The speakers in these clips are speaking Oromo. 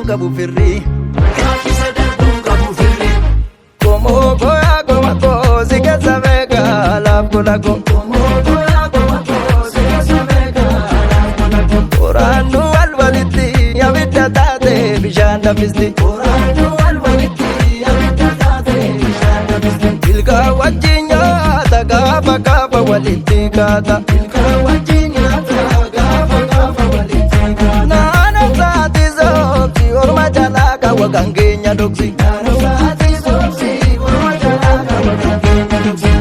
Kabu firri Como goya goma ko zika sabega laf kola ko Como goya goma ko zika sabega laf kola ko Oranu alwaliti yabita tate bishanda fisti Oranu alwaliti yabita tate bishanda fisti Ilka wajinya tagapa kapa waliti kata Ilka wajinya tagapa kapa waliti kata Nana sati zopsi orma jalaka wakangenya doksi Nana sati zopsi orma jalaka wakangenya doksi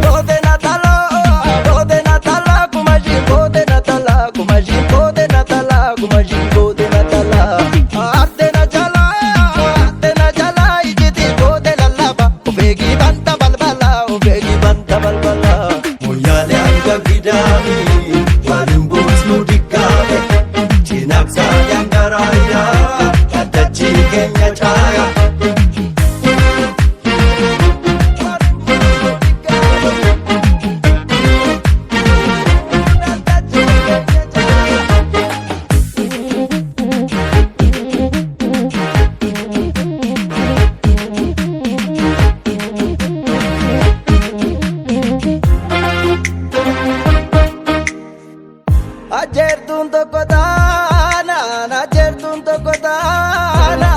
Kode natala kumaji kode natala kumaji kode natala kumaji kode natala Arte na jala ijiti kode lalaba Ubegi banta balbala Moyale anga gidami Walimbus nudikabe Chinaksa yangaraya Katachi kenya chaya Ajertun toko dana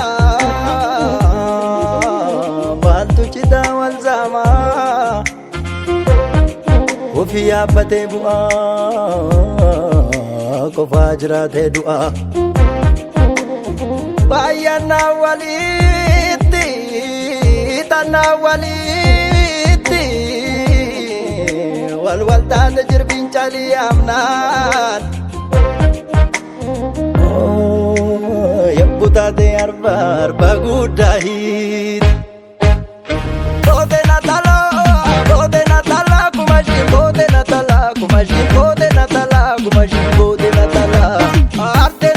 Bantu cita wal zama Ufi abate bu'a Kofa jirate du'a Bayana waliti Tana waliti Wal tanda jirbin cali amnan Yabbutate arba gudahit Kode natala kumaji kode natala kumaji kode natala kumaji kode natala Arte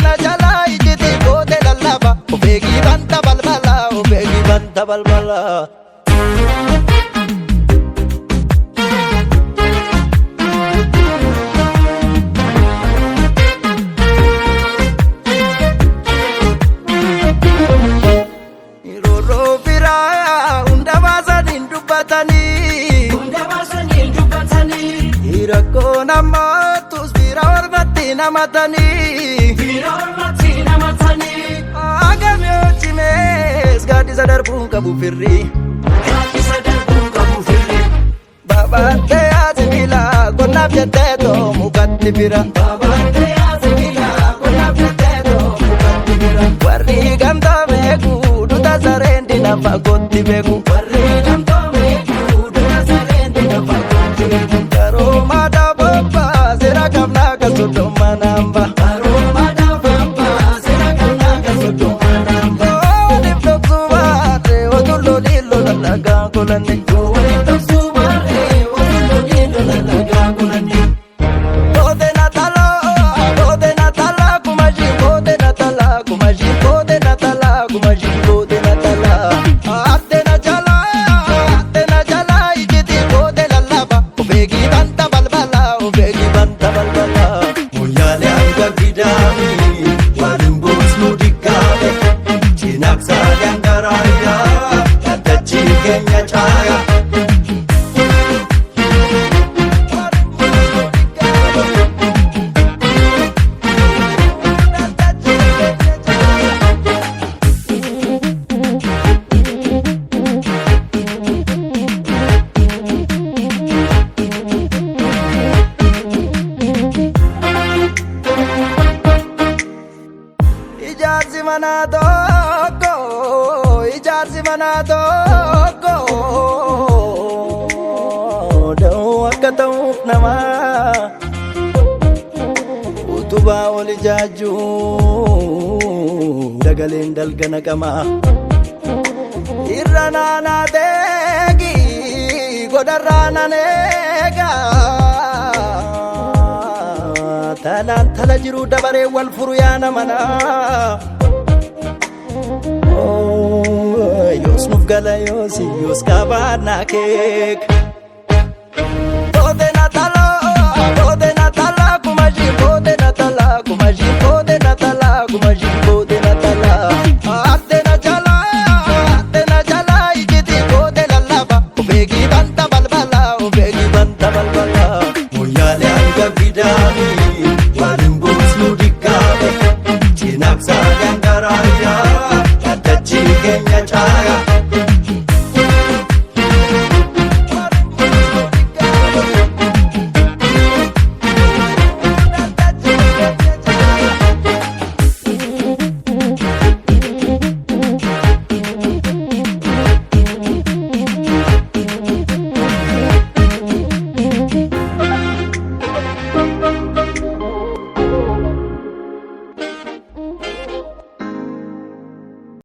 na jala ijiti kode lalaba Ubegi banta balbala Rakko namatus bira ormatti namatani Agame ochimes gadi sadar pun kabu firri Babante azmila konna fyeteto mukatti bira Babante azmila konna fyeteto mukatti bira Warri gamta meku duta sarendi nafa kotti beku Warri gamta meku duta sarendi nafa kotti beku Aroma da bamba sera kamna kasudo manamba Aroma da bamba sera kamna kasudo manamba Odip toksumare odullo lillo lalaga kulani Odip toksumare odullo lillo lalaga kulani Kode natala kumaji kode natala kumaji kode natala kumaji kode natala Arte na jala ijiti kode lalaba Ubegi banta balbala Moyale anga gidami Walimbus nudikabe Chinaksa yangaraya Katachi kenya chaya jaarsi manaa tokko da'oo akka ta'uuf namaa utubaa ol ijaajjuu dagaleen dalga naqamaa irra naanaa teegi godharraa nan eegaa talaan tala jiru dabaree wal furu yaana manaa yoos nuuf gala yoos qabaannaa keek Bode Natala kumaji bode Natala kumaji bode Natala kumaji bode Natala Ate na jala ijiti bode lalaba ubegi banta balbala Moyale anga vidani walimbo sludikabe Chinaksa